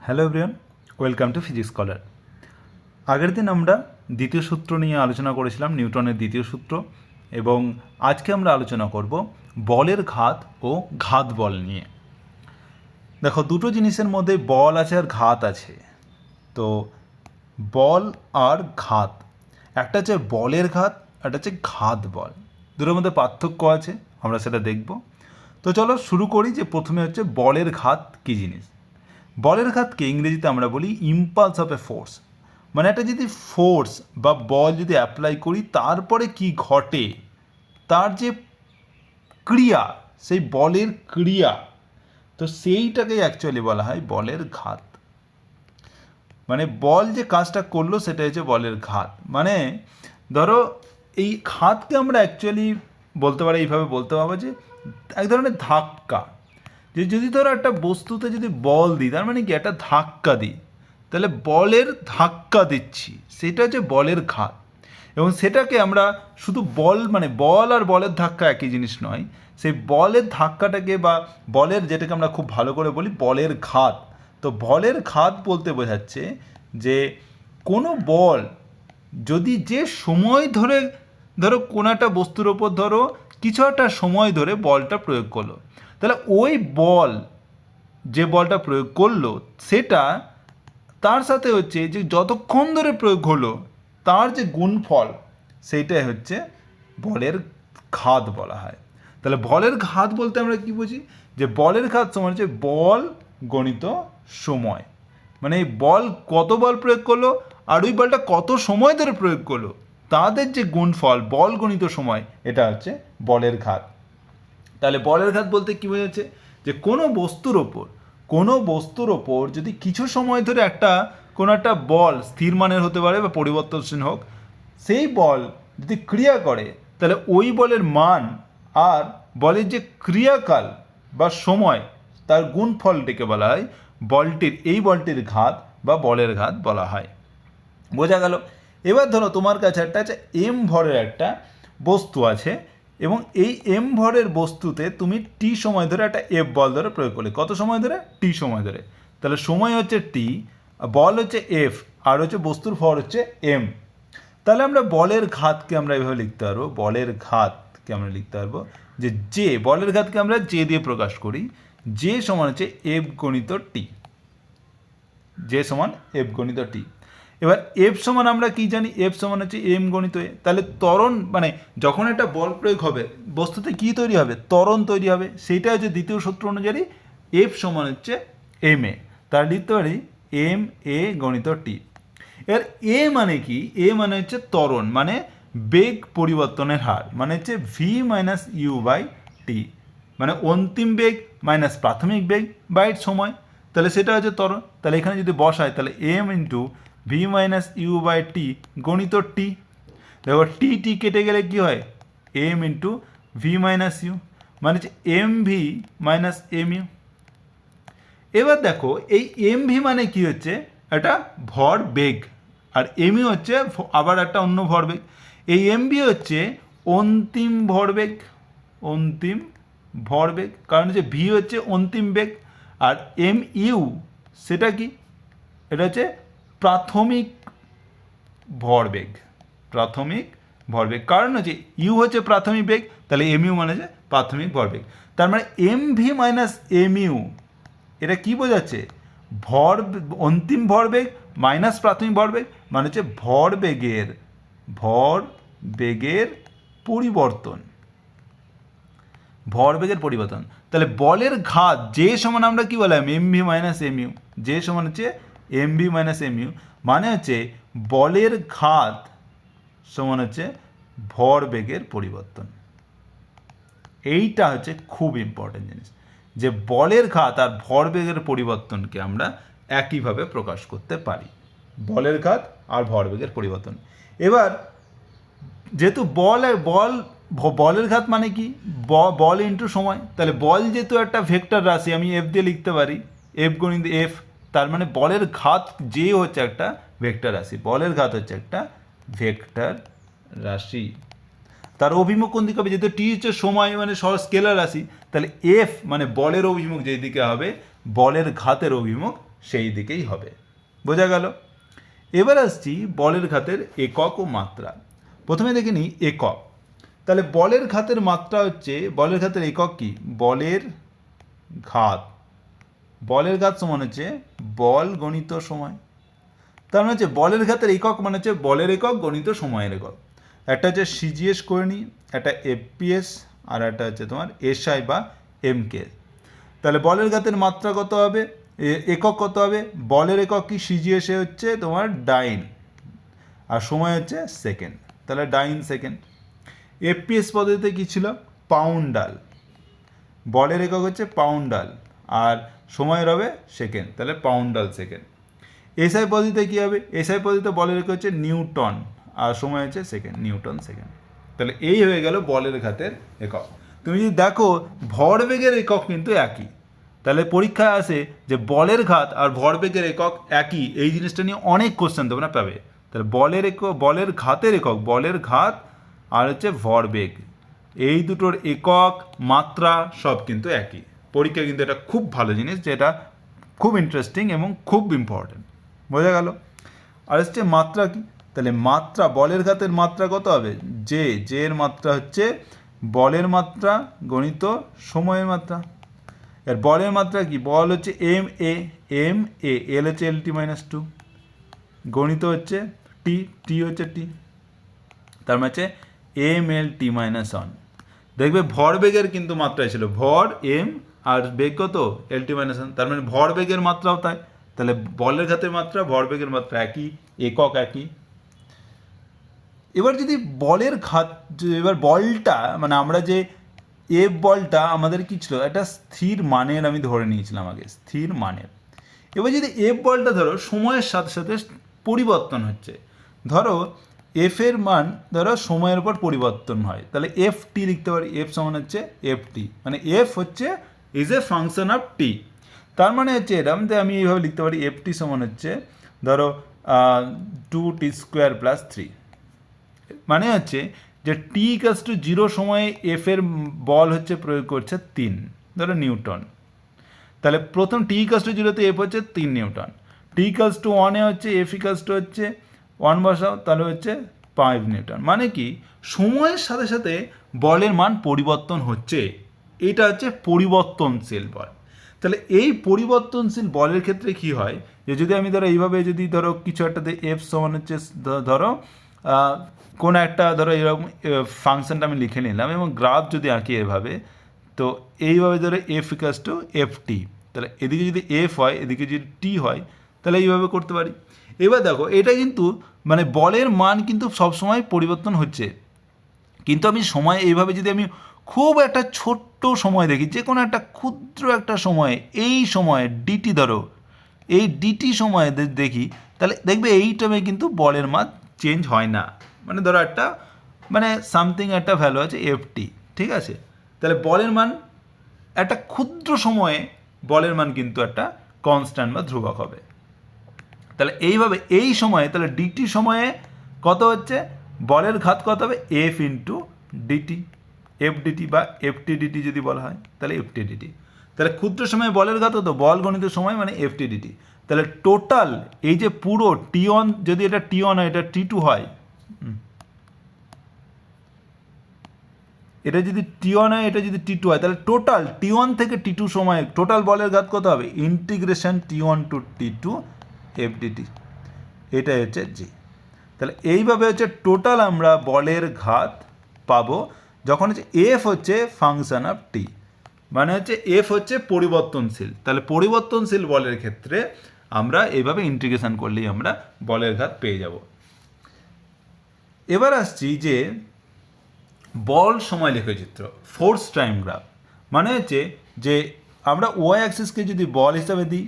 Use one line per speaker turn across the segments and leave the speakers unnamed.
Hello everyone, welcome to physics scholar. আগের দিন আমরা দ্বিতীয় সূত্র নিয়ে আলোচনা করেছিলাম, নিউটনের দ্বিতীয় সূত্র, এবং আজকে আমরা আলোচনা করব বলের ঘাত ও ঘাত বল নিয়ে। দেখো, দুটো জিনিসের মধ্যে বল আছে আর ঘাত আছে। তো বল আর ঘাত, একটা হচ্ছে বলের ঘাত, একটা হচ্ছে ঘাত বল। দুটোর মধ্যে পার্থক্য আছে, আমরা সেটা দেখব। তো চলো শুরু করি। যে প্রথমে হচ্ছে বলের ঘাত কী জিনিস। বলের ঘাতকে ইংরেজিতে আমরা বলি ইম্পালস অফ এ ফোর্স। মানে একটা যদি ফোর্স বা বল যদি অ্যাপ্লাই করি, তারপরে কি ঘটে, তার যে ক্রিয়া, সেই বলের ক্রিয়া, তো সেইটাকেই অ্যাকচুয়ালি বলা হয় বলের ঘাত। মানে বল যে কাজটা করলো সেটা হচ্ছে বলের ঘাত। মানে ধরো, এই ঘাতকে আমরা অ্যাকচুয়ালি বলতে পারি, এইভাবে বলতে পারবো যে এক ধরনের ধাক্কা। যে যদি ধরো একটা বস্তুতে যদি বল দিই, তার মানে কি একটা ধাক্কা দিই, তাহলে বলের ধাক্কা দিচ্ছি, সেটা হচ্ছে বলের ঘাত। এবং সেটাকে আমরা শুধু বল, মানে বল আর বলের ধাক্কা একই জিনিস নয়, সেই বলের ধাক্কাটাকে বা বলের, যেটাকে আমরা খুব ভালো করে বলি বলের ঘাত। তো বলের ঘাত বলতে বোঝাচ্ছে যে কোনো বল যদি যে সময় ধরে, ধরো কোনো একটা বস্তুর ওপর ধরো কিছু একটা সময় ধরে বলটা প্রয়োগ করলো, তাহলে ওই বল, যে বলটা প্রয়োগ করলো, সেটা তার সাথে হচ্ছে যে যতক্ষণ ধরে প্রয়োগ হলো তার যে গুণফল, সেইটাই হচ্ছে বলের ঘাত বলা হয়। তাহলে বলের ঘাত বলতে আমরা কি বুঝি, যে বলের ঘাত সমান হচ্ছে বল গণিত সময়। মানে এই বল কত বল প্রয়োগ করলো আর ওই বলটা কত সময় ধরে প্রয়োগ করলো, তাদের যে গুণফল বল গণিত সময়, এটা হচ্ছে বলের ঘাত। তাহলে বলের ঘাত বলতে কী বোঝাচ্ছে, যে কোনো বস্তুর ওপর যদি কিছু সময় ধরে কোনো একটা বল, স্থির মানের হতে পারে বা পরিবর্তনশীল হোক, সেই বল যদি ক্রিয়া করে, তাহলে ওই বলের মান আর বলের যে ক্রিয়াকাল বা সময়, তার গুণফলটিকে বলা হয় এই বলটির ঘাত বা বলের ঘাত বলা হয়। বোঝা গেল? এবার ধরো তোমার কাছে একটা এম ভরের একটা বস্তু আছে, এবং এই এম ভরের বস্তুতে তুমি টি সময় ধরে একটা এফ বল ধরে প্রয়োগ করলে। কত সময় ধরে? টি সময় ধরে। তাহলে সময় হচ্ছে টি, বল হচ্ছে এফ, আর হচ্ছে বস্তুর ভর হচ্ছে এম। তাহলে আমরা বলের ঘাতকে আমরা এভাবে লিখতে পারবো, বলের ঘাতকে আমরা লিখতে পারবো যে বলের ঘাতকে আমরা জে দিয়ে প্রকাশ করি। জে সমান হচ্ছে এফ গণিত টি, জে সমান এফ গণিত টি। এবার এফ সমান আমরা কি জানি, এফ সমান হচ্ছে এম গণিত এ। তাহলে ত্বরণ, মানে যখন একটা বল প্রয়োগ হবে বস্তুতে কি তৈরি হবে, ত্বরণ তৈরি হবে। সেইটা হচ্ছে দ্বিতীয় সূত্র অনুযায়ী এফ সমান হচ্ছে এম এ। তাহলে লিখতে পারি এম এ গণিত টি। এর এ মানে কি, এ মানে হচ্ছে ত্বরণ, মানে বেগ পরিবর্তনের হার, মানে হচ্ছে ভি মাইনাস ইউ বাই টি, মানে অন্তিম বেগ মাইনাস প্রাথমিক বেগ বাই সময়। তাহলে সেটা হচ্ছে ত্বরণ। তাহলে এখানে যদি বসায়, তাহলে M into V minus U by T গণিত টি। দেখো টি টি কেটে গেলে কি হয়, M into V minus U, মানে হচ্ছে M V minus M U. এবার দেখো এই এম ভি মানে কি হচ্ছে, একটা ভর বেগ, আর এম ইউ হচ্ছে আবার একটা অন্য ভরবেগ। এই এম ভি হচ্ছে অন্তিম ভরবেগ, অন্তিম ভরবেগ, কারণ হচ্ছে ভি হচ্ছে অন্তিম বেগ, আর এম ইউ সেটা কি, এটা হচ্ছে প্রাথমিক ভরবেগ, প্রাথমিক ভরবেগ। কারণ হচ্ছে ইউ হচ্ছে প্রাথমিক বেগ, তাহলে এম ইউ মানে হচ্ছে প্রাথমিক ভরবেগ। তার মানে M V minus M U, এটা কী বোঝাচ্ছে, অন্তিম ভরবেগ মাইনাস প্রাথমিক ভরবেগ, মানে হচ্ছে ভরবেগের পরিবর্তন, ভরবেগের পরিবর্তন। তাহলে বলের ঘাত যে সমান আমরা কি বললাম, M V minus M U, যে সমান হচ্ছে M V minus M U, মানে হচ্ছে বলের ঘাত সমান হচ্ছে ভরবেগের পরিবর্তন। এইটা হচ্ছে খুব ইম্পর্টেন্ট জিনিস, যে বলের ঘাত আর ভরবেগের পরিবর্তনকে আমরা একইভাবে প্রকাশ করতে পারি, বলের ঘাত আর ভরবেগের পরিবর্তন। এবার যেহেতু বলের ঘাত মানে কি, বল ইন্টু সময়, তাহলে বল যেহেতু একটা ভেক্টর রাশি, আমি এফ দিয়ে লিখতে পারি, এফ গণিত এফ। তার মানে বলের ঘাত যে হচ্ছে একটা ভেক্টর রাশি, বলের ঘাত হচ্ছে একটা ভেক্টর রাশি। তার অভিমুখ কোন দিকে হবে, যেহেতু টি হচ্ছে সময়, মানে স্কেলার রাশি, তাহলে এফ মানে বলের অভিমুখ যেদিকে হবে, বলের ঘাতের অভিমুখ সেই দিকেই হবে। বোঝা গেল? এবার আসছি বলের ঘাতের একক ও মাত্রা। প্রথমে দেখে নিই একক। তাহলে বলের ঘাতের মাত্রা হচ্ছে, বলের ঘাতের একক কি? বলের ঘাত। বলের ঘাত সমান হচ্ছে বল গণিত সময়। তার মানে হচ্ছে বলের ঘাতের একক মানে হচ্ছে বলের একক গণিত সময়ের একক। একটা হচ্ছে সিজিএস করে নিই, একটা এফপিএস, আর একটা হচ্ছে তোমার এসআই বা এমকে। তাহলে বলের ঘাতের মাত্রা কত হবে, একক কত হবে? বলের একক কি? সিজিএসে হচ্ছে তোমার ডাইন, আর সময় হচ্ছে সেকেন্ড, তাহলে ডাইন সেকেন্ড। এফপিএস পদ্ধতিতে কী ছিল? পাউন্ডাল। বলের একক হচ্ছে পাউন্ডাল, আর সময়ের হবে সেকেন্ড, তাহলে পাউন্ডাল সেকেন্ড। এসআই পদ্ধতিতে কী হবে? এসআই পদ্ধতিতে বলের একক হচ্ছে নিউটন, আর সময় হচ্ছে সেকেন্ড, নিউটন সেকেন্ড। তাহলে এই হয়ে গেল বলের ঘাতের একক। তুমি যদি দেখো ভরবেগের একক কিন্তু একই। তাহলে পরীক্ষায় আসে যে বলের ঘাত আর ভরবেগের একক একই, এই জিনিসটা নিয়ে অনেক কোশ্চেন তোমরা পাবে। তাহলে বলের একক, বলের ঘাতের একক, বলের ঘাত আর হচ্ছে ভরবেগ, এই দুটোর একক মাত্রা সব কিন্তু একই। পরীক্ষা কিন্তু এটা খুব ভালো জিনিস, যেটা খুব ইন্টারেস্টিং এবং খুব ইম্পর্টেন্ট। বোঝা গেল? আর হচ্ছে মাত্রা কি? তাহলে মাত্রা, বলের ঘাতের মাত্রা কত হবে? জে, জে এর মাত্রা হচ্ছে বলের মাত্রা গণিত সময়ের মাত্রা। এর বলের মাত্রা কি? বল হচ্ছে এম এ, এম এ, এল হচ্ছে এল টি মাইনাস টু, গণিত হচ্ছে টি, টি হচ্ছে টি, তার মানে হচ্ছে এম এল টি মাইনাস ওয়ান। দেখবে ভরবেগের কিন্তু মাত্রায় ছিল ভর এম, আর বেগ কত? এল টি মাইনাস ওয়ান, তার মানে ভরবেগের মাত্রাও তাই। তাহলে বলের ঘাতের মাত্রা ভরবেগের মাত্রা একই, একক একই। এবার যদি বলের ঘাত, এবার বলটা মানে আমরা যে এফ বলটা আমাদের কি ছিল? একটা স্থির মানের আমি ধরে নিয়েছিলাম আগে, স্থির মানের। এবার যদি এফ বলটা ধরো সময়ের সাথে সাথে পরিবর্তন হচ্ছে, ধরো এফ এর মান ধরো সময়ের উপর পরিবর্তন হয়, তাহলে এফ টি লিখতে পারি। এফ সমান হচ্ছে এফ টি, মানে এফ হচ্ছে ইজ এ ফাংশন অফ টি। তার মানে হচ্ছে এরকম যে আমি এইভাবে লিখতে পারি, এফ টি সমান হচ্ছে ধরো 2t² + 3। মানে হচ্ছে যে টি ইকাস টু 0 সময়ে এফ এর বল হচ্ছে প্রয়োগ করছে 3, ধরো নিউটন। তাহলে প্রথম টি ইকাস টু 0-তে এফ হচ্ছে 3 নিউটন, টি ইকাস টু 1-এ হচ্ছে এফ ইকাস টু হচ্ছে 1 বসাও, তাহলে হচ্ছে 5 নিউটন। মানে কি সময়ের সাথে সাথে বলের মান পরিবর্তন হচ্ছে, এটা হচ্ছে পরিবর্তনশীল বল। তাহলে এই পরিবর্তনশীল বলের ক্ষেত্রে কি হয়, যে যদি আমি ধরো এইভাবে যদি ধরো কিছু একটাতে এফ সমান হচ্ছে ধরো কোনো একটা ধরো এরকম ফাংশনটা আমি লিখে নিলাম এবং গ্রাফ যদি আঁকি এভাবে, তো এইভাবে ধরো এফ ইকাস টু এফ টি, তাহলে এদিকে যদি এফ হয় এদিকে যদি টি হয়, তাহলে এইভাবে করতে পারি। এবার দেখো এটা কিন্তু মানে বলের মান কিন্তু সবসময় পরিবর্তন হচ্ছে, কিন্তু আমি সময় এইভাবে যদি আমি খুব একটা ছোট্ট সময় দেখি, যে কোনো একটা ক্ষুদ্র একটা সময়ে, এই সময়ে ডিটি ধরো, এই ডিটি সময়ে দেখি, তাহলে দেখবে এই টাইমে কিন্তু বলের মান চেঞ্জ হয় না। মানে ধরো একটা মানে সামথিং একটা ভ্যালু আছে এফটি, ঠিক আছে? তাহলে বলের মান একটা ক্ষুদ্র সময়ে বলের মান কিন্তু একটা কনস্ট্যান্ট বা ধ্রুবক হবে। তাহলে এইভাবে এই সময়ে, তাহলে ডিটি সময়ে কত হচ্ছে বলের ঘাত কত হবে? F into DT, F DT বা এফটি ডিটি যদি বলা হয়, তাহলে এফটি ডিটি। তাহলে ক্ষুদ্র সময়ে বলের ঘাত হতো বল গণিত সময় মানে এফটি ডিটি। তাহলে টোটাল এই যে পুরো টি ওয়ান, যদি এটা টি ওয়ান হয় এটা টি টু হয়, এটা যদি টি ওয়ান হয় এটা যদি টি টু হয়, তাহলে টোটাল টি ওয়ান থেকে টি টু সময় টোটাল বলের ঘাত কত হবে? ইন্টিগ্রেশন টি ওয়ান টু টি টু এফ ডিটি, এটাই হচ্ছে জি। তাহলে এইভাবে হচ্ছে টোটাল আমরা বলের ঘাত পাবো যখন হচ্ছে এফ হচ্ছে ফাংশন অফ টি, মানে হচ্ছে এফ হচ্ছে পরিবর্তনশীল। তাহলে পরিবর্তনশীল বলের ক্ষেত্রে আমরা এইভাবে ইন্টিগ্রেশন করলেই আমরা বলের ঘাত পেয়ে যাব। এবার আসছি যে বল সময় লেখচিত্র, ফোর্স টাইম গ্রাফ। মানে হচ্ছে যে আমরা ওয়াই অ্যাক্সিসকে যদি বল হিসাবে দিই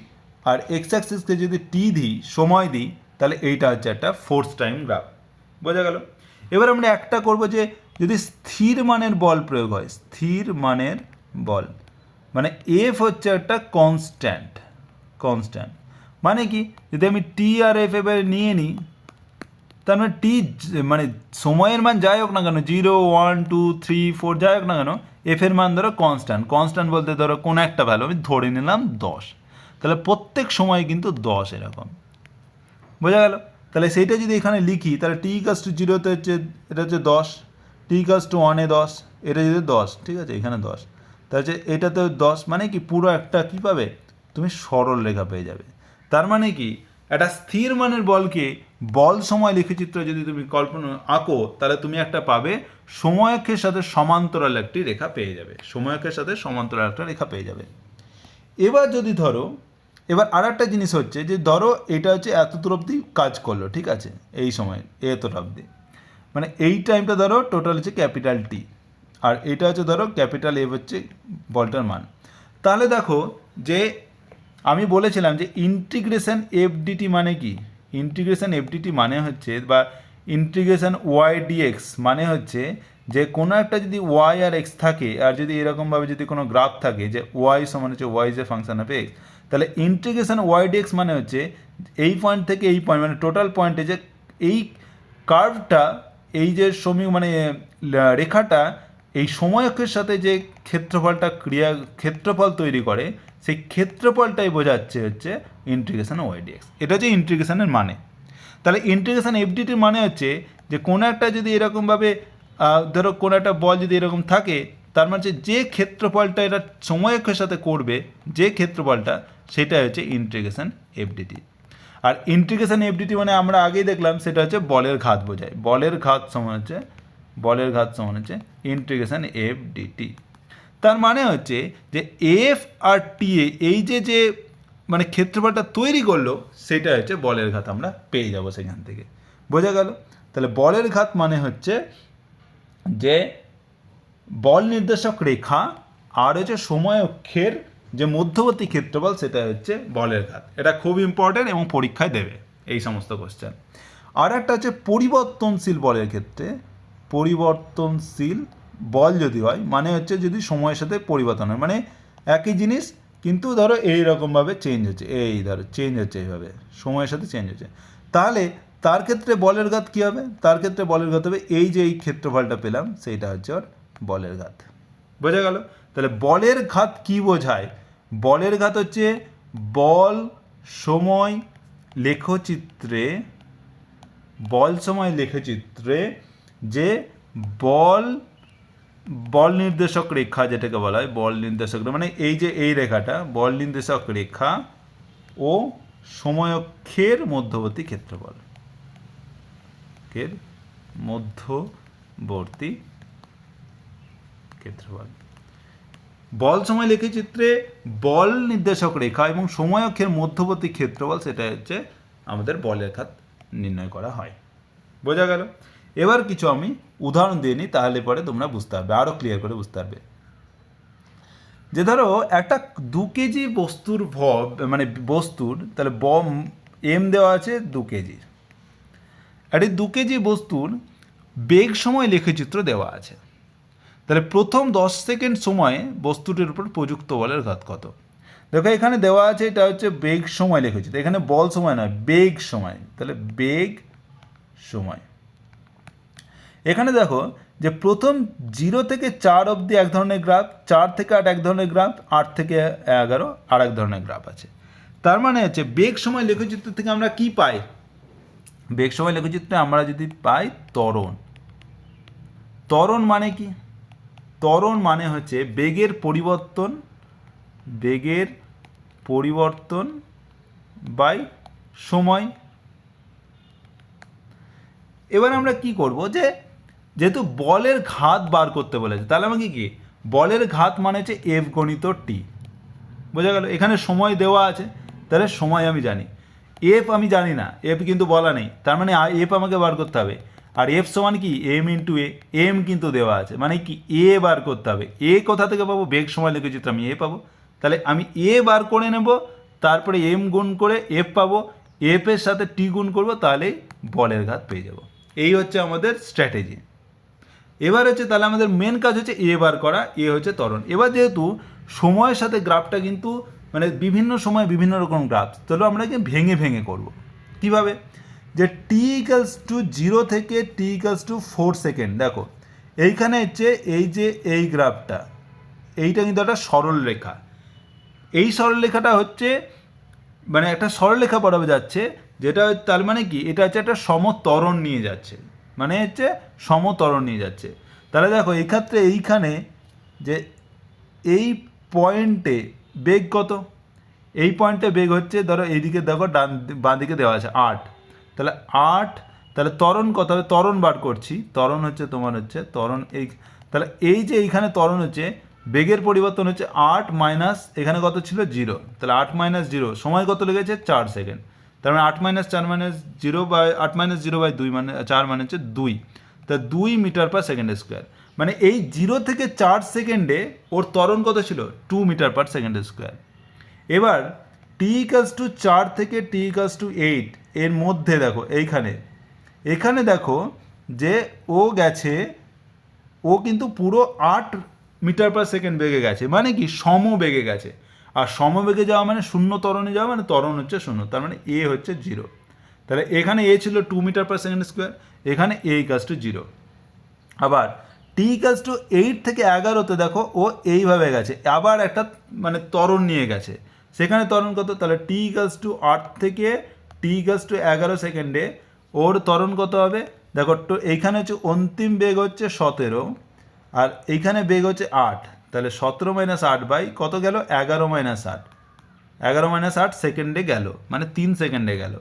আর এক্স অ্যাক্সিসকে যদি টি দিই, সময় দিই, তাহলে এইটা হচ্ছে একটা ফোর্স টাইম গ্রাফ। বোঝা গেল? এবার আমরা একটা করব যে যদি স্থির মানের বল প্রয়োগ হয়, স্থির মানের বল মানে এফ হচ্ছে একটা কনস্ট্যান্ট, কনস্ট্যান্ট মানে কি যদি আমি টি আর এফ এবার নিয়ে নিই, তার মানে টি মানে সময়ের মান যাই হোক না কেন, 0, 1, 2, 3, 4 যাই হোক না কেন, এফ এর মান ধরো কনস্ট্যান্ট, কনস্ট্যান্ট বলতে ধরো কোনো একটা ভ্যালু আমি ধরে নিলাম 10, তাহলে প্রত্যেক সময় কিন্তু 10 এরকম, বোঝা গেল? তাহলে সেইটা যদি এখানে লিখি তাহলে টি ইকাস টু 0-তে হচ্ছে এটা হচ্ছে 10, টি ইকাস টু 1-এ 10, এটা যদি 10, ঠিক আছে, এখানে 10, তাহলে হচ্ছে এটাতে 10, মানে কি পুরো একটা কী পাবে তুমি সরল রেখা পেয়ে যাবে। তার মানে কি একটা স্থির মানের বলকে বল সময় লেখচিত্র যদি তুমি কল্পনা আঁকো তাহলে তুমি একটা পাবে সময়কের সাথে সমান্তরাল একটি রেখা পেয়ে যাবে, সময়কের সাথে সমান্তরাল একটা রেখা পেয়ে যাবে। এবার যদি ধরো, এবার আর একটা জিনিস হচ্ছে যে ধরো এটা হচ্ছে এতদূর অবধি কাজ করলো, ঠিক আছে, এই সময় এতটা অবধি, মানে এই টাইমটা ধরো টোটাল হচ্ছে ক্যাপিটাল টি, আর এটা হচ্ছে ধরো ক্যাপিটাল এফ হচ্ছে বলটার মান। তাহলে দেখো যে আমি বলেছিলাম যে ইন্টিগ্রেশন এফডিটি মানে কি, ইন্টিগ্রেশন এফডিটি মানে হচ্ছে বা ইন্টিগ্রেশন ওয়াই ডিএক্স মানে হচ্ছে যে কোনো একটা যদি ওয়াই আর এক্স থাকে আর যদি এরকমভাবে যদি কোনো গ্রাফ থাকে যে ওয়াই সমান হচ্ছে ওয়াই যে ফাংশন অফ এক্স, তাহলে ইন্টিগ্রেশন ওয়াই ডিএক্স মানে হচ্ছে এই পয়েন্ট থেকে এই পয়েন্ট মানে টোটাল পয়েন্টে যে এই কার্ভটা এই যে মানে রেখাটা এই সময়কের সাথে যে ক্ষেত্রফল তৈরি করে সেই ক্ষেত্রফলটাই বোঝাচ্ছে হচ্ছে ইন্টিগ্রেশন ওয়াই ডিএক্স। এটা হচ্ছে ইন্টিগ্রেশনের মানে। তাহলে ইন্টিগ্রেশন এফডিটির মানে হচ্ছে যে কোনো একটা যদি এরকমভাবে ধরো কোনো একটা বল যদি এরকম থাকে তার মানে যে ক্ষেত্রফলটা এটা সময়কের সাথে করবে যে ক্ষেত্রফলটা সেটা হচ্ছে ইন্টিগ্রেশন এফডিটি। আর ইন্টিগ্রেশন এফডিটি মানে আমরা আগেই দেখলাম সেটা হচ্ছে বলের ঘাত বোঝায়, বলের ঘাত সমান হচ্ছে ইন্টিগ্রেশন এফডিটি। তার মানে হচ্ছে যে এফ আর টি এই যে মানে ক্ষেত্রফলটা তৈরি করলো সেটা হচ্ছে বলের ঘাত, আমরা পেয়ে যাব সেখান থেকে, বোঝা গেল? তাহলে বলের ঘাত মানে হচ্ছে যে বল নির্দেশক রেখা আর হচ্ছে সময় অক্ষের যে মধ্যবর্তী ক্ষেত্রফল সেটা হচ্ছে বলের ঘাত। এটা খুব ইম্পর্টেন্ট এবং পরীক্ষায় দেবে এই সমস্ত কোশ্চেন। আর একটা হচ্ছে পরিবর্তনশীল বলের ক্ষেত্রে, পরিবর্তনশীল বল যদি হয় মানে হচ্ছে যদি সময়ের সাথে পরিবর্তন হয়, মানে একই জিনিস কিন্তু ধরো এইরকমভাবে চেঞ্জ হচ্ছে, এই ধরো চেঞ্জ হচ্ছে এইভাবে সময়ের সাথে চেঞ্জ হচ্ছে, তাহলে তার ক্ষেত্রে বলের ঘাত কী হবে? তার ক্ষেত্রে বলের ঘাত হবে এই যে এই ক্ষেত্রফলটা পেলাম সেইটা হচ্ছে ওর বলের ঘাত, বোঝা গেল? তাহলে বলের ঘাত কি বোঝায়? বলের ঘাত হচ্ছে বল সময় লেখচিত্রে যে বল নির্দেশক রেখা যেটাকে বলা হয় বল নির্দেশক, মানে এই যে এই রেখাটা বল নির্দেশক রেখা ও সময়ক্ষের মধ্যবর্তী ক্ষেত্রফল, বল সময় লেখচিত্রে বল নির্দেশক রেখা এবং সময়ক্ষের মধ্যবর্তী ক্ষেত্রফল সেটা হচ্ছে আমাদের বলের ঘাত নির্ণয় করা হয়, বোঝা গেল? এবার কিছু আমি উদাহরণ দিয়ে নিই তাহলে পরে তোমরা বুঝতে পারবে, আরও ক্লিয়ার করে বুঝতে পারবে। যে ধরো একটা 2 কেজি বস্তুর তাহলে এম দেওয়া আছে 2 কেজির, একটি 2 কেজি বস্তুর বেগ সময় লেখচিত্র দেওয়া আছে। তাহলে প্রথম 10 সেকেন্ড সময়ে বস্তুটির উপর প্রযুক্ত বলের ঘাত কত? দেখো এখানে দেওয়া আছে এটা হচ্ছে বেগ সময় লেখচিত্র, এখানে বল সময় নয় বেগ সময়, তাহলে বেগ সময়। এখানে দেখো যে প্রথম 0 থেকে 4 অবধি এক ধরনের গ্রাফ, 4 থেকে 8 এক ধরনের গ্রাফ, 8 থেকে 11 আর এক ধরনের গ্রাফ আছে। তার মানে হচ্ছে বেগ সময় লেখচিত্র থেকে আমরা কি পাই? বেগ সময় লেখচিত্রে আমরা যদি পাই ত্বরণ। ত্বরণ মানে কি? ত্বরণ মানে হচ্ছে বেগের পরিবর্তন বাই সময়। এবার আমরা কি করব যে যেহেতু বলের ঘাত বার করতে বলেছে তাহলে আমাকে কি বলের ঘাত মানে হচ্ছে এফ গণিত টি, বোঝা গেল? এখানে সময় দেওয়া আছে তাহলে সময় আমি জানি, এফ আমি জানি না, এফ কিন্তু বলা নেই, তার মানে এফ আমাকে বার করতে হবে। আর এফ সমান কি এম ইন্টু এ, এম কিন্তু দেওয়া আছে, মানে কি এ বার করতে হবে। এ কোথা থেকে পাবো? বেগ সময় লেখচিত্র আমি এ পাবো, তাহলে আমি এ বার করে নেব, তারপরে এম গুণ করে এফ পাবো, এফ এর সাথে টি গুণ করবো, তাহলেই বলের ঘাত পেয়ে যাব। এই হচ্ছে আমাদের স্ট্র্যাটেজি। এবার হচ্ছে তাহলে আমাদের মেন কাজ হচ্ছে এ বার করা, এ হচ্ছে ত্বরণ। এবার যেহেতু সময়ের সাথে গ্রাফটা কিন্তু মানে বিভিন্ন সময় বিভিন্ন রকম গ্রাফ, তাহলে আমরা কি ভেঙে ভেঙে করব। কিভাবে? যে টি ইকালস টু 0 থেকে টি ইকালস টু 4 সেকেন্ড, দেখো এইখানে হচ্ছে এই যে এই গ্রাফটা এইটা কিন্তু একটা সরল রেখা, এই সরল রেখাটা হচ্ছে মানে একটা সরলরেখা বরাবর যাচ্ছে, যেটা তার মানে কি এটা হচ্ছে একটা সমত্বরণ নিয়ে যাচ্ছে, মানে হচ্ছে সমত্বরণ নিয়ে যাচ্ছে। তাহলে দেখো এই ক্ষেত্রে এইখানে যে এই পয়েন্টে বেগ কত, এই পয়েন্টে বেগ হচ্ছে ধরো এইদিকে দেখো বাঁ দিকে দেওয়া আছে 8, তাহলে 8, তাহলে ত্বরণ কত হবে, ত্বরণ বার করছি, ত্বরণ হচ্ছে তোমার হচ্ছে ত্বরণ এই, তাহলে এই যে এইখানে ত্বরণ হচ্ছে বেগের পরিবর্তন হচ্ছে 8 মাইনাস এখানে কত ছিল 0, তাহলে 8 মাইনাস 0 সময় কত লেগেছে 4 সেকেন্ড, তার মানে 8 minus 4 minus 0 by 8 minus 0 by 2 মানে 4 মানে হচ্ছে 2, তা 2 মিটার পার সেকেন্ড স্কোয়ার। মানে এই 0 থেকে 4 সেকেন্ডে ওর ত্বরণ কত ছিল 2 মিটার পার সেকেন্ড স্কোয়ার। এবার t=4 থেকে t=8 এর মধ্যে দেখো এখানে দেখো যে ও গেছে, ও কিন্তু পুরো 8 মিটার পার সেকেন্ড বেগে গেছে, মানে কি সমবেগে গেছে। আর সমবেগে যাওয়া মানে শূন্য ত্বরণে যাওয়া, মানে ত্বরণ হচ্ছে শূন্য, তার মানে এ হচ্ছে 0। তাহলে এখানে এ ছিল 2 মিটার পার সেকেন্ড স্কোয়ার, এখানে a=0। আবার t=8 থেকে 11তে দেখো ও এইভাবে গেছে, আবার একটা মানে ত্বরণ নিয়ে গেছে, সেখানে ত্বরণ কত, তাহলে t=8 থেকে t=11 সেকেন্ডে ওর ত্বরণ কত হবে, দেখো তো এইখানে হচ্ছে অন্তিম বেগ হচ্ছে 17, আর এইখানে বেগ হচ্ছে 8, তাহলে 17 মাইনাস 8 বাই কত গেল 11 মাইনাস 8, 11 মাইনাস 8 সেকেন্ডে গেল, মানে 3 সেকেন্ডে গেল।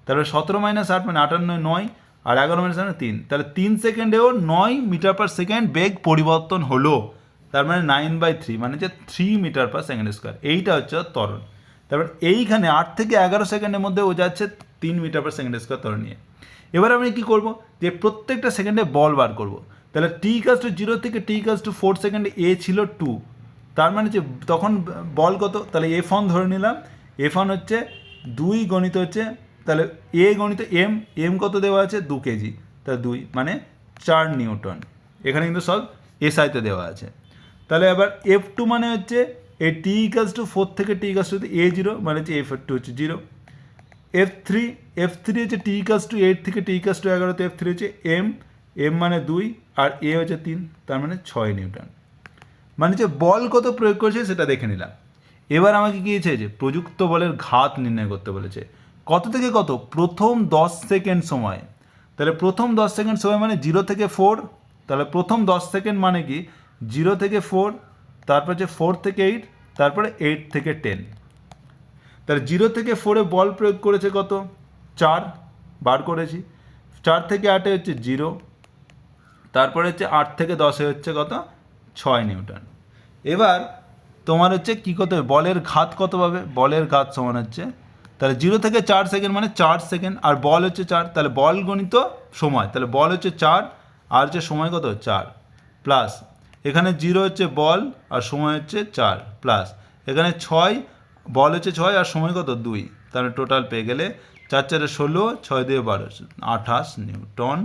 তাহলে 17 মাইনাস 8 মানে 58 9, আর 11 মাইনাস 8 3, তাহলে 3 সেকেন্ডেও 9 মিটার পার সেকেন্ড বেগ পরিবর্তন হলো, তার মানে 9/3 মানে যে 3 মিটার পার সেকেন্ড স্কোয়ার। এইটা হচ্ছে ত্বরণ। তারপর এইখানে 8 থেকে 11 সেকেন্ডের মধ্যে ও যাচ্ছে 3 মিটার পার সেকেন্ড স্কোয়ার ত্বরণ নিয়ে। এবার আমি কি করব, যে প্রত্যেকটা সেকেন্ডে বল বার করব। তাহলে t=0 থেকে t=4 সেকেন্ডে এ ছিল 2, তার মানে যে তখন বল কত, তাহলে F1 ধরে নিলাম, F1 হচ্ছে 2 গণিত হচ্ছে, তাহলে এ গণিত এম কত দেওয়া আছে 2 কেজি, তাহলে 2 মানে 4 নিউটন, এখানে কিন্তু সব এসআইতে দেওয়া আছে। তাহলে আবার F2 মানে হচ্ছে এই t=4 থেকে t=a0 মানে হচ্ছে F2 হচ্ছে 0। F3 হচ্ছে t=8 থেকে t=11, তো F3 হচ্ছে m মানে 2 আর a হচ্ছে 3, তার মানে 6 নিউটন। মানে যে বল কত প্রয়োগ করেছে সেটা দেখে নিলাম। এবার আমাকে কি চেয়েছে, প্রযুক্ত বলের ঘাত নির্ণয় করতে বলেছে। কত থেকে কত, প্রথম 10 সেকেন্ড সময়। তাহলে প্রথম 10 সেকেন্ড সময় মানে 0 থেকে 4, তাহলে প্রথম 10 সেকেন্ড মানে কি 0 থেকে 4, তারপর হচ্ছে 4 থেকে 8, তারপরে 8 থেকে 10। তাহলে 0 থেকে 4-এ বল প্রয়োগ করেছে কত 4, বার করেছি। 4 থেকে 8-এ হচ্ছে 0, তারপরে হচ্ছে 8 থেকে 10-এ হচ্ছে কত 6 নিউটন। এবার তোমার হচ্ছে কী করতে হবে, বলের ঘাত কত পাবে, বলের ঘাত সমান হচ্ছে, তাহলে 0 থেকে 4 সেকেন্ড মানে 4 সেকেন্ড, আর বল হচ্ছে 4, তাহলে বল গণিত সময়, তাহলে বল হচ্ছে 4 আর হচ্ছে সময় কত 4, প্লাস এখানে 0 হচ্ছে বল আর সময় হচ্ছে 4, প্লাস এখানে 6 বল হচ্ছে 6 আর সময় কত 2, তাহলে টোটাল পেয়ে গেলে 4 4 16, 6 দিয়ে 12, 28 নিউটন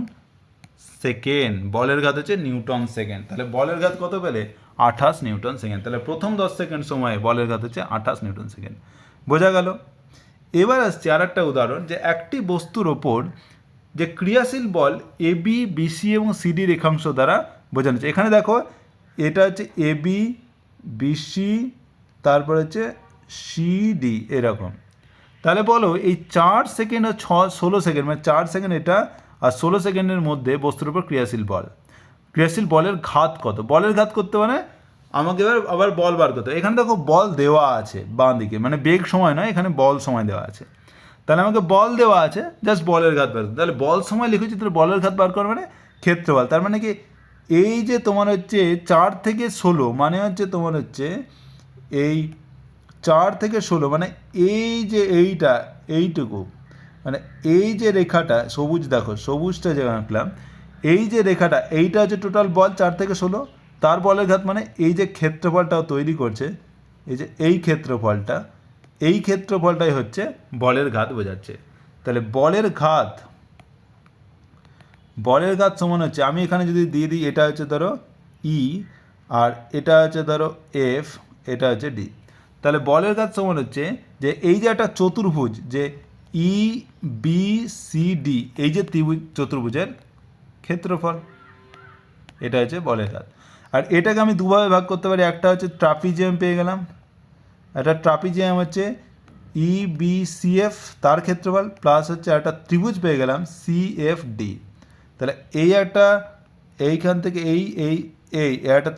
সেকেন্ড। বলের ঘাত হচ্ছে নিউটন সেকেন্ড, তাহলে বলের ঘাত কত পেলে 28 নিউটন সেকেন্ড। তাহলে প্রথম 10 সেকেন্ড সময়ে বলের ঘাত হচ্ছে 28 নিউটন সেকেন্ড। বোঝা গেল। এবার আসছে আর একটা উদাহরণ, যে একটি বস্তুর ওপর যে ক্রিয়াশীল বল এবি বিসি এবং সিডি রেখাংশ দ্বারা বোঝানো হচ্ছে। এখানে দেখো এটা হচ্ছে এবি বিসি, তারপর হচ্ছে সিডি এরকম। তাহলে বলো এই 4 সেকেন্ড আর 16 সেকেন্ড মানে 4 সেকেন্ড এটা আর 16 সেকেন্ডের মধ্যে বস্তুর উপর ক্রিয়াশীল বলের ঘাত কত। বলের ঘাত করতে মানে আমাকে এবার আবার বল বার করতে হবে। এখানে দেখো বল দেওয়া আছে বাঁ দিকে, মানে বেগ সময় নয়, এখানে বল সময় দেওয়া আছে। তাহলে আমাকে বল দেওয়া আছে, জাস্ট বলের ঘাত বার করতে। তাহলে বল সময় লিখেছি, তাহলে বলের ঘাত বার করা মানে ক্ষেত্রফল। তার মানে কি এই যে তোমার হচ্ছে 4 থেকে 16 মানে হচ্ছে তোমার হচ্ছে এই 4 থেকে 16 মানে এই যে এইটুকু, মানে এই যে রেখাটা সবুজ, দেখো সবুজটা যে আঁকলাম, এই যে রেখাটা এইটা হচ্ছে টোটাল বল 4 থেকে 16, তার বলের ঘাত মানে এই যে ক্ষেত্রফলটাও তৈরি করছে, এই যে এই ক্ষেত্রফলটাই হচ্ছে বলের ঘাত বোঝাচ্ছে। তাহলে বলের ঘাত সমান হচ্ছে, আমি এখানে যদি দিয়ে দিই, এটা হচ্ছে ধরো ই আর এটা হচ্ছে ধরো এফ, এটা হচ্ছে ডি। তাহলে বলের ঘাত সমান হচ্ছে যে এই যে একটা চতুর্ভুজ, যে ই বি সি ডি, এই যে চতুর্ভুজের ক্ষেত্রফল, এটা হচ্ছে বলের ঘাত। আর এটাকে আমি দুভাবে ভাগ করতে পারি, একটা হচ্ছে ট্রাপিজিয়াম পেয়ে গেলাম, একটা ট্রাপিজিয়াম হচ্ছে EBCF তার ক্ষেত্রফল প্লাস হচ্ছে একটা ত্রিভুজ পেয়ে গেলাম CFD। তাহলে এই একটা এইখান থেকে এই একটা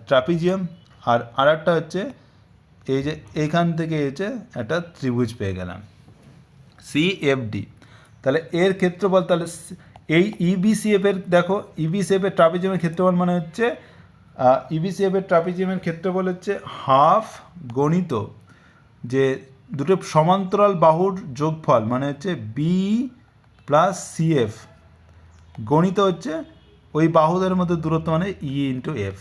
ট্রাপিজিয়াম, আর একটা হচ্ছে এই যে এইখান থেকে হচ্ছে একটা ত্রিভুজ পেয়ে গেলাম CFD। তাহলে এর ক্ষেত্রফল, তাহলে এই EBCF এর দেখো, EBCF এর ট্রাপিজিয়ামের ক্ষেত্রফল মানে হচ্ছে EBCF এর ট্রাপিজিয়ামের ক্ষেত্রফল হচ্ছে হাফ গণিত যে দুটো সমান্তরাল বাহুর যোগফল মানে হচ্ছে বি প্লাস CF গণিত হচ্ছে ওই বাহুদের মধ্যে দূরত্ব মানে E/F।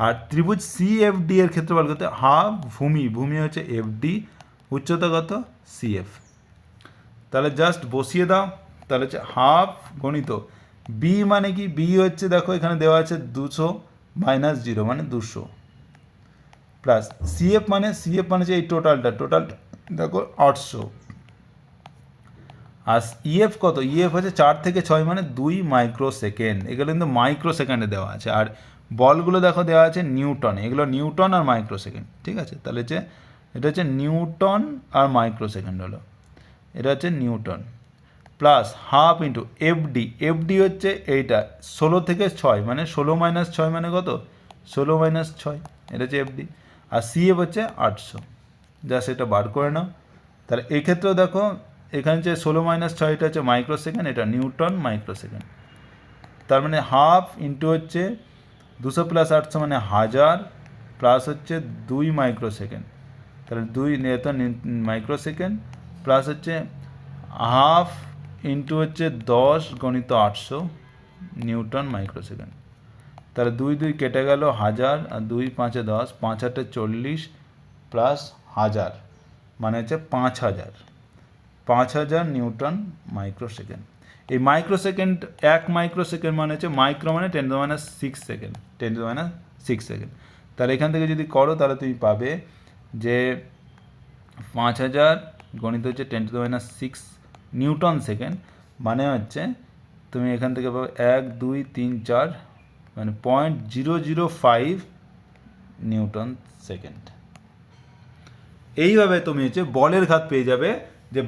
আর ত্রিভুজ CFD এর ক্ষেত্রফল কত, হাফ ভূমি হচ্ছে FD, উচ্চতা কত CF। তাহলে জাস্ট বসিয়ে দাও, তাহলে হচ্ছে হাফ গণিত বি মানে কি, বি হচ্ছে দেখো এখানে দেওয়া আছে 200 - 0 মানে 200 প্লাস CF মানে হচ্ছে এই টোটালটা দেখো 800, আর EF কত, EF হচ্ছে 4 থেকে 6 মানে 2 মাইক্রোসেকেন্ড। এগুলো কিন্তু মাইক্রোসেকেন্ডে দেওয়া আছে, আর বলগুলো দেখো দেওয়া আছে নিউটন, এগুলো নিউটন আর মাইক্রোসেকেন্ড, ঠিক আছে। তাহলে হচ্ছে এটা হচ্ছে নিউটন আর মাইক্রোসেকেন্ড হলো, এটা হচ্ছে Newton plus half into FD হচ্ছে এইটা 16 থেকে 6 মানে 16 - 6 মানে কত, 16 - 6, এটা হচ্ছে FD। আর CF হচ্ছে 800, যা সেটা বার করে নাও। তাহলে এক্ষেত্রেও দেখো এখানে হচ্ছে 16 - 6, এটা হচ্ছে মাইক্রোসেকেন্ড, এটা নিউটন মাইক্রোসেকেন্ড। তার মানে হাফ ইন্টু হচ্ছে 200 প্লাস 800 মানে 1000 প্লাস হচ্ছে 2 মাইক্রোসেকেন্ড, তাহলে 2 এত মাইক্রোসেকেন্ড প্লাস হচ্ছে হাফ ইন্টু হচ্ছে 10 গণিত 800 নিউটন মাইক্রোসেকেন্ড। তাহলে 2 2 কেটে গেল 1000, আর 2 5 10, 5 8 40 প্লাস 1000 মানে হচ্ছে 5000 নিউটন মাইক্রোসেকেন্ড। এই মাইক্রোসেকেন্ড, 1 মাইক্রোসেকেন্ড মানে হচ্ছে মাইক্রো মানে 10⁻6 সেকেন্ড, 10⁻6 সেকেন্ড। তাহলে এখান থেকে যদি করো তাহলে তুমি পাবে যে 5000 গণিত হচ্ছে 10⁻6 নিউটন সেকেন্ড, মানে হচ্ছে তুমি এখান থেকে পাবে 1 2 3 4 মানে 0.005 নিউটন সেকেন্ড। এইভাবে তুমি হচ্ছে বলের ঘাত পেয়ে যাবে, যে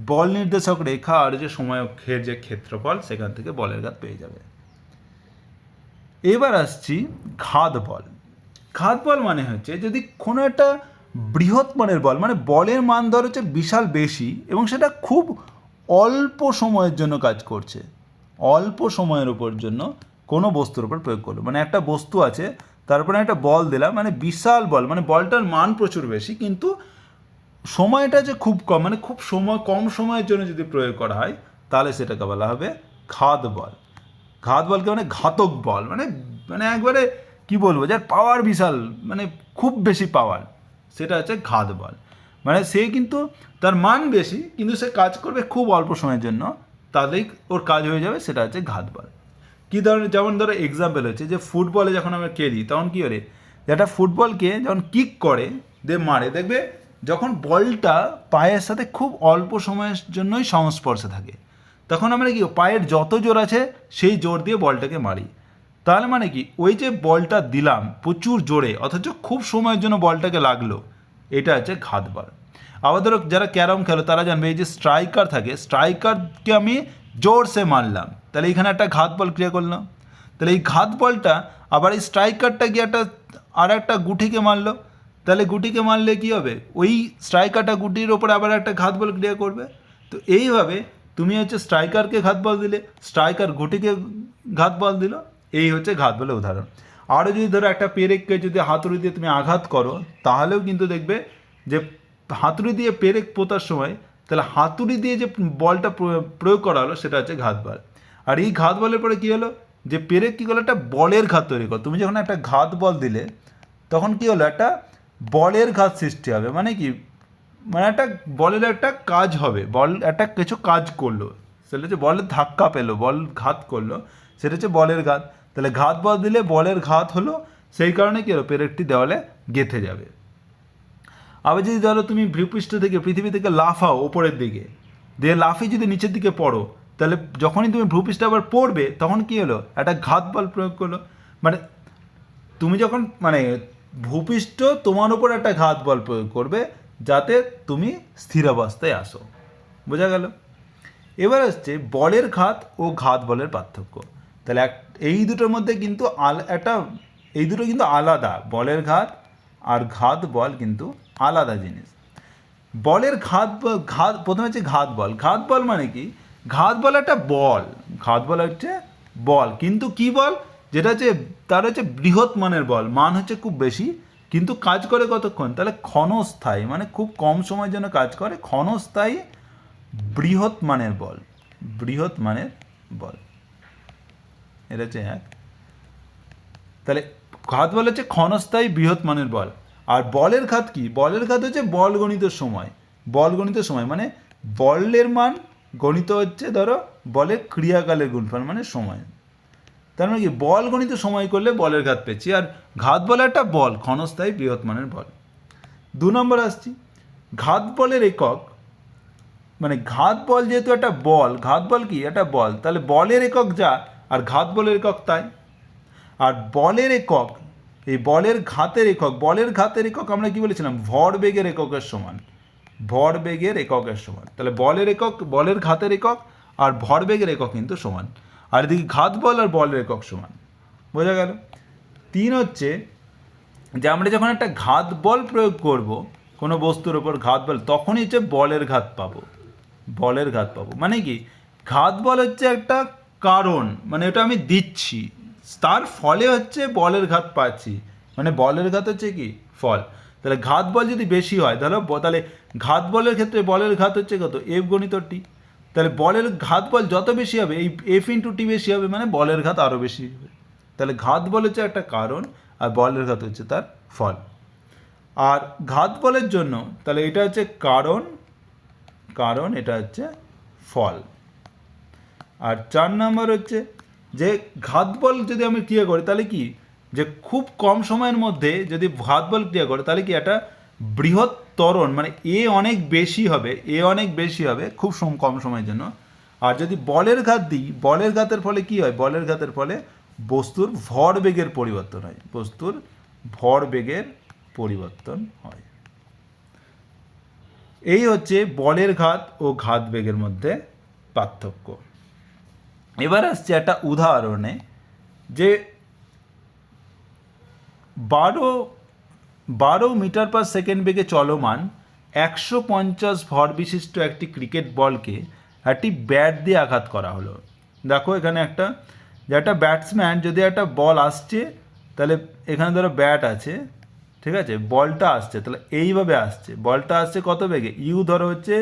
বল নির্দেশক রেখা আর যে সময়ক্ষের যে ক্ষেত্রফল, সেখান থেকে বলের ঘাত পেয়ে যাবে। এবার আসছি ঘাত বল। ঘাত বল মানে হচ্ছে যদি কোনো একটা বৃহৎ মানের বল, মানে বলের মান ধর হচ্ছে বিশাল বেশি এবং সেটা খুব অল্প সময়ের জন্য কাজ করছে, অল্প সময়ের উপর জন্য কোনো বস্তুর উপর প্রয়োগ করলো, মানে একটা বস্তু আছে তারপরে একটা বল দিলাম, মানে বিশাল বল, মানে বলটার মান প্রচুর বেশি কিন্তু সময়টা যে খুব কম, মানে খুব কম সময়ের জন্য যদি প্রয়োগ করা হয় তাহলে সেটাকে বলা হবে ঘাত বল। ঘাত বলকে মানে ঘাতক বল, মানে মানে একবারে কি বলবো, যার পাওয়ার বিশাল, মানে খুব বেশি পাওয়ার, সেটা হচ্ছে ঘাত বল। মানে সে কিন্তু তার মান বেশি কিন্তু সে কাজ করবে খুব অল্প সময়ের জন্য, তাহলেই ওর কাজ হয়ে যাবে, সেটা হচ্ছে ঘাত বল। কী ধরনের, যেমন ধরো এক্সাম্পল হচ্ছে যে ফুটবলে যখন আমরা খেলি তখন কী করে, একটা ফুটবলকে যখন কিক করে মারে, দেখবে যখন বলটা পায়ের সাথে খুব অল্প সময়ের জন্যই সংস্পর্শে থাকে, তখন আমরা কি পায়ের যত জোর আছে সেই জোর দিয়ে বলটাকে মারি। তাহলে মানে কি, ওই যে বলটা দিলাম প্রচুর জোরে অথচ খুব সময়ের জন্য বলটাকে লাগলো, এটা হচ্ছে ঘাত বল। আবার ধরো যারা ক্যারম খেলো তারা জানবে, এই যে স্ট্রাইকার থাকে, স্ট্রাইকারকে আমি জোরসে মারলাম, তাহলে এখানে একটা ঘাত বল ক্রিয়া করলাম। তাহলে এই ঘাত বলটা আবার এই স্ট্রাইকারটা গিয়ে আর একটা গুটিকে মারলো, তাহলে গুটিকে মারলে কী হবে, ওই স্ট্রাইকারটা গুটির ওপরে আবার একটা ঘাত বল ক্রিয়া করবে। তো এইভাবে তুমি হচ্ছে স্ট্রাইকারকে ঘাত বল দিলে, স্ট্রাইকার গুটিকে ঘাত বল দিল, এই হচ্ছে ঘাত বলের উদাহরণ। আরও যদি ধরো একটা পেরেককে যদি হাতুড়ি দিয়ে তুমি আঘাত করো, তাহলেও কিন্তু দেখবে যে হাতুড়ি দিয়ে পেরেক পোতার সময় তাহলে হাতুড়ি দিয়ে যে বলটা প্রয়োগ করা হলো সেটা হচ্ছে ঘাত বল। আর এই ঘাত বলের পরে কী হলো, যে পেরেক কী করলো, একটা বলের ঘাত তৈরি করো। তুমি যখন একটা ঘাত বল দিলে তখন কী হলো, একটা বলের ঘাত সৃষ্টি হবে, মানে কি, মানে একটা বলের একটা কাজ হবে, বল একটা কিছু কাজ করলো, সেটা হচ্ছে বলের ধাক্কা পেলো, বল ঘাত করলো, সেটা হচ্ছে বলের ঘাত। তাহলে ঘাত বল দিলে বলের ঘাত হলো, সেই কারণে কী হলো, পেরেকটি দেওয়ালে গেঁথে যাবে। আবার যদি ধরো তুমি ভূপৃষ্ঠ থেকে, পৃথিবী থেকে লাফাও ওপরের দিকে, দিয়ে লাফিয়ে যদি নিচের দিকে পড়ো, তাহলে যখনই তুমি ভূপৃষ্ঠে আবার পড়বে তখন কী হলো, একটা ঘাত বল প্রয়োগ করলো। মানে তুমি যখন, মানে ভূপৃষ্ঠ তোমার উপর একটা ঘাত বল প্রয়োগ করবে, যাতে তুমি স্থিরাবস্থায় আসো। বোঝা গেল? এবার হচ্ছে বলের ঘাত ও ঘাত বলের পার্থক্য। তাহলে এই দুটোর মধ্যে কিন্তু এই দুটো কিন্তু আলাদা। বলের ঘাত আর ঘাত বল কিন্তু আলাদা জিনিস। বলের ঘাত প্রথমে হচ্ছে ঘাত বল। ঘাত বল মানে কি? ঘাত বল একটা বল, ঘাত বল হচ্ছে বল, কিন্তু কি বল? যেটা হচ্ছে তার হচ্ছে বৃহৎ মানের বল, মান হচ্ছে খুব বেশি, কিন্তু কাজ করে কতক্ষণ? তাহলে ক্ষণস্থায়ী, মানে খুব কম সময়ের জন্য কাজ করে, ক্ষণস্থায়ী বৃহৎ মানের বল, বৃহৎ মানের বল, এটা হচ্ছে এক। তাহলে ঘাত বল হচ্ছে ক্ষণস্থায়ী বৃহৎ মানের বল। আর বলের ঘাত কি? বলের ঘাত হচ্ছে বল গণিত সময়, বল গণিত সময় মানে বলের মান গণিত হচ্ছে ধরো বলের ক্রিয়াকালের গুণফল মানে সময়। তার মানে কি? বল গণিত সময় করলে বলের ঘাত পেয়েছি। আর ঘাত বল একটা বল, ক্ষণস্থায়ী বৃহৎ মানের বল। 2 নম্বর আসছি, ঘাত বলের একক, মানে ঘাত বল যেহেতু একটা বল, ঘাত বল কি? একটা বল, তাহলে বলের একক যা আর ঘাত বলের একক তাই। আর বলের একক, এই বলের ঘাতের একক, বলের ঘাতের একক আমরা কি বলেছিলাম? ভরবেগের এককের সমান, ভরবেগের এককের সমান। তাহলে বলের একক, বলের ঘাতের একক আর ভরবেগের একক কিন্তু সমান। আর এদিকে ঘাত বল আর বলের একক সমান। বোঝা গেল? 3 হচ্ছে যে আমরা যখন একটা ঘাত বল প্রয়োগ করব কোনো বস্তুর ওপর ঘাত বল, তখনই হচ্ছে বলের ঘাত পাবো, বলের ঘাত পাবো। মানে কি? ঘাত বল হচ্ছে একটা কারণ, মানে ওটা আমি দিচ্ছি, তার ফলে হচ্ছে বলের ঘাত পাচ্ছি, মানে বলের ঘাত হচ্ছে কি? ফল। তাহলে ঘাত বল যদি বেশি হয় তাহলে ঘাত বলের ক্ষেত্রে বলের ঘাত হচ্ছে কত? এফ গণিত টি। তাহলে বলের ঘাত বল যত বেশি হবে, এই এফ ইন্টু টি বেশি হবে, মানে বলের ঘাত আরও বেশি হবে। তাহলে ঘাত বল হচ্ছে একটা কারণ আর বলের ঘাত হচ্ছে তার ফল। আর ঘাত বলের জন্য তাহলে এটা হচ্ছে কারণ, কারণ এটা হচ্ছে ফল। আর 4 নম্বর হচ্ছে যে ঘাত বল যদি আমি ক্রিয়া করি তাহলে কি? যে খুব কম সময়ের মধ্যে যদি ঘাত বল ক্রিয়া করে তাহলে কি একটা বৃহৎ ত্বরণ, মানে এ অনেক বেশি হবে, এ অনেক বেশি হবে খুব কম সময়ের জন্য। আর যদি বলের ঘাত দিই, বলের ঘাতের ফলে কি হয়? বলের ঘাতের ফলে বস্তুর ভরবেগের পরিবর্তন হয়, বস্তুর ভরবেগের পরিবর্তন হয়। এই হচ্ছে বলের ঘাত ও ঘাত বেগের মধ্যে পার্থক্য। এবার আসছে একটা উদাহরণে, যে 12 মিটার পার সেকেন্ড বেগে চলমান 150 ভর বিশিষ্ট একটি ক্রিকেট বলকে একটি ব্যাট দিয়ে আঘাত করা হলো। দেখো এখানে যে একটা ব্যাটসম্যান, যদি একটা বল আসছে, তাহলে এখানে ধরো ব্যাট আছে, ঠিক আছে, বলটা আসছে, তাহলে এইভাবে আসছে, বলটা আসছে কত বেগে? ইউ ধরো হচ্ছে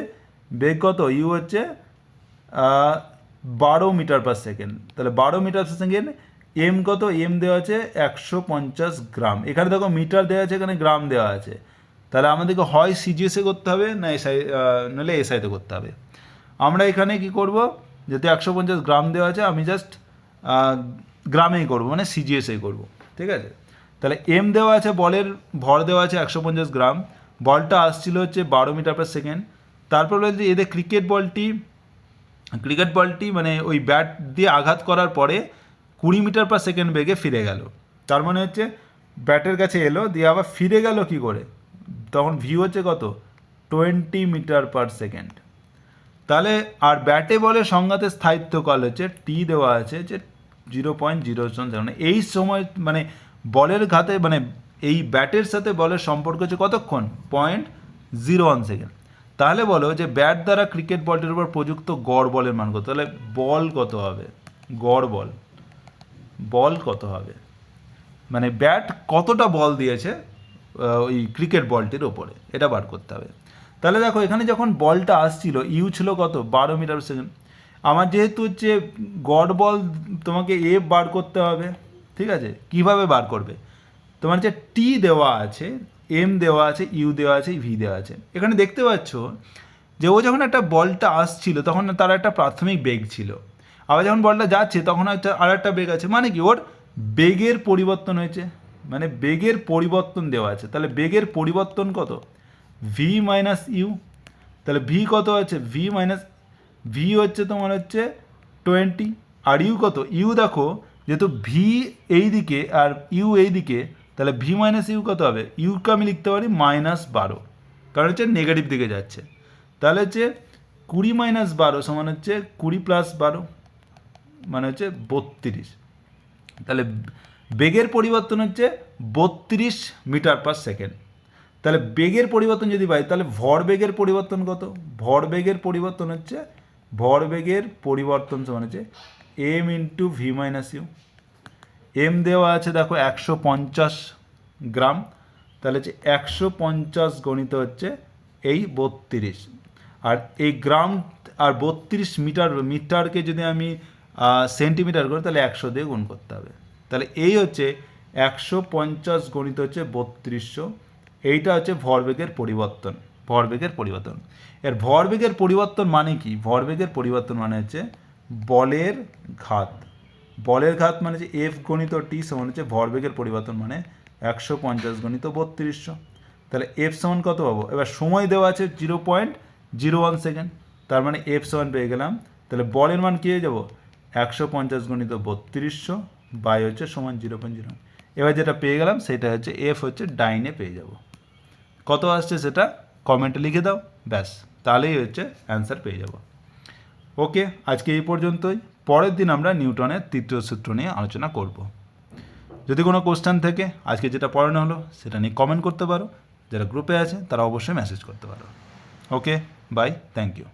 বেগ কত? ইউ হচ্ছে 12 মিটার পার সেকেন্ড। তাহলে 12 মিটার পার সেকেন্ড, এম কত? এম দেওয়া আছে 150 গ্রাম। এখানে দেখো মিটার দেওয়া আছে, এখানে গ্রাম দেওয়া আছে। তাহলে আমাদেরকে হয় সিজিএসে করতে হবে, না নাহলে এসআইতে করতে হবে। আমরা এখানে কি করব? যেহেতু 150 গ্রাম দেওয়া আছে, আমি জাস্ট গ্রামেই করব, মানে সিজিএসএই করব, ঠিক আছে। তাহলে এম দেওয়া আছে, বলের ভর দেওয়া আছে 150 গ্রাম, বলটা আসছিল হচ্ছে 12 মিটার পার সেকেন্ড। তারপর বলছে এদের ক্রিকেট বলটি মানে ওই ব্যাট দিয়ে আঘাত করার পরে 20 মিটার পার সেকেন্ড বেগে ফিরে গেল। তার মানে হচ্ছে ব্যাটের কাছে এলো, দিয়ে আবার ফিরে গেল কি করে? তখন ভি হচ্ছে কত? 20 মিটার পার সেকেন্ড। তাহলে আর ব্যাটে বলের সংঘাতের স্থায়িত্বকাল হচ্ছে টি দেওয়া আছে যে 0.07, এই সময় মানে বলের ঘাতে, মানে এই ব্যাটের সাথে বলের সম্পর্ক হচ্ছে কতক্ষণ? 0.01 সেকেন্ড। তাহলে বলো যে ব্যাট দ্বারা ক্রিকেট বলটির উপর প্রযুক্ত গড় বলের মান কত? তাহলে বল কত হবে? গড় বল কত হবে? মানে ব্যাট কতটা বল দিয়েছে ওই ক্রিকেট বলটির ওপরে, এটা বার করতে হবে। তাহলে দেখো এখানে যখন বলটা আসছিল, ইউ ছিল কত? 12 মিটার সেকেন্ড। আমার যেহেতু হচ্ছে গড় বল, তোমাকে এফ বার করতে হবে, ঠিক আছে। কিভাবে বার করবে? তোমার যে টি দেওয়া আছে, এম দেওয়া আছে, ইউ দেওয়া আছে, ভি দেওয়া আছে। এখানে দেখতে পাচ্ছ যে ও যখন একটা বলটা আসছিল তখন তার একটা প্রাথমিক বেগ ছিল, আবার যখন বলটা যাচ্ছে তখন হচ্ছে আর একটা বেগ আছে, মানে কি ওর বেগের পরিবর্তন হয়েছে, মানে বেগের পরিবর্তন দেওয়া আছে। তাহলে বেগের পরিবর্তন কত? V minus U. তাহলে ভি কত আছে? ভি হচ্ছে তোমার হচ্ছে 20, আর ইউ কত? ইউ দেখো যেহেতু ভি এই দিকে আর ইউ এই দিকে, তাহলে ভি মাইনাস ইউ কত হবে? ইউকে আমি লিখতে পারি -12, কারণ হচ্ছে নেগেটিভ দিকে যাচ্ছে। তাহলে হচ্ছে 20 - 12 সমান হচ্ছে 20 + 12 মানে হচ্ছে 32। তাহলে বেগের পরিবর্তন হচ্ছে 32 মিটার/সেকেন্ড। তাহলে বেগের পরিবর্তন যদি পাই তাহলে ভরবেগের পরিবর্তন কত? ভরবেগের পরিবর্তন হচ্ছে সমান হচ্ছে m × v - u। এম দেওয়া আছে দেখো 150 গ্রাম, তাহলে হচ্ছে 150 গণিত হচ্ছে এই 32। আর এই গ্রাম আর 32 মিটারকে যদি আমি সেন্টিমিটার করি তাহলে 100 দিয়ে গুণ করতে হবে। তাহলে এই হচ্ছে 150 গণিত হচ্ছে 3200। এইটা হচ্ছে ভরবেগের পরিবর্তন। এর ভরবেগের পরিবর্তন মানে কি? ভরবেগের পরিবর্তন মানে হচ্ছে বলের ঘাত। বলের ঘাত মানে হচ্ছে এফ গণিত টি সমান হচ্ছে ভরবেগের পরিবর্তন মানে 150 গণিত 3200। তাহলে এফ সমান কত পাবো? এবার সময় দেওয়া আছে 0.01 সেকেন্ড, তার মানে এফ সমান পেয়ে গেলাম। তাহলে বলের মান কী হয়ে যাবো? 150 গণিত 3200 বাই হচ্ছে সমান 0.01। এবার যেটা পেয়ে গেলাম সেটা হচ্ছে এফ হচ্ছে ডাইনে পেয়ে যাব। কত আসছে সেটা কমেন্টে লিখে দাও, ব্যাস তাহলেই হচ্ছে অ্যান্সার পেয়ে যাব। ওকে, আজকে এই পর্যন্তই। পরের দিন আমরা নিউটনের তৃতীয় সূত্র নিয়ে আলোচনা করব। যদি কোনো কোশ্চেন থেকে আজকে যেটা পড়ানো হলো সেটা নিয়ে কমেন্ট করতে পারো, যারা গ্রুপে আছে তারা অবশ্যই মেসেজ করতে পারো। ওকে, বাই, থ্যাংক ইউ।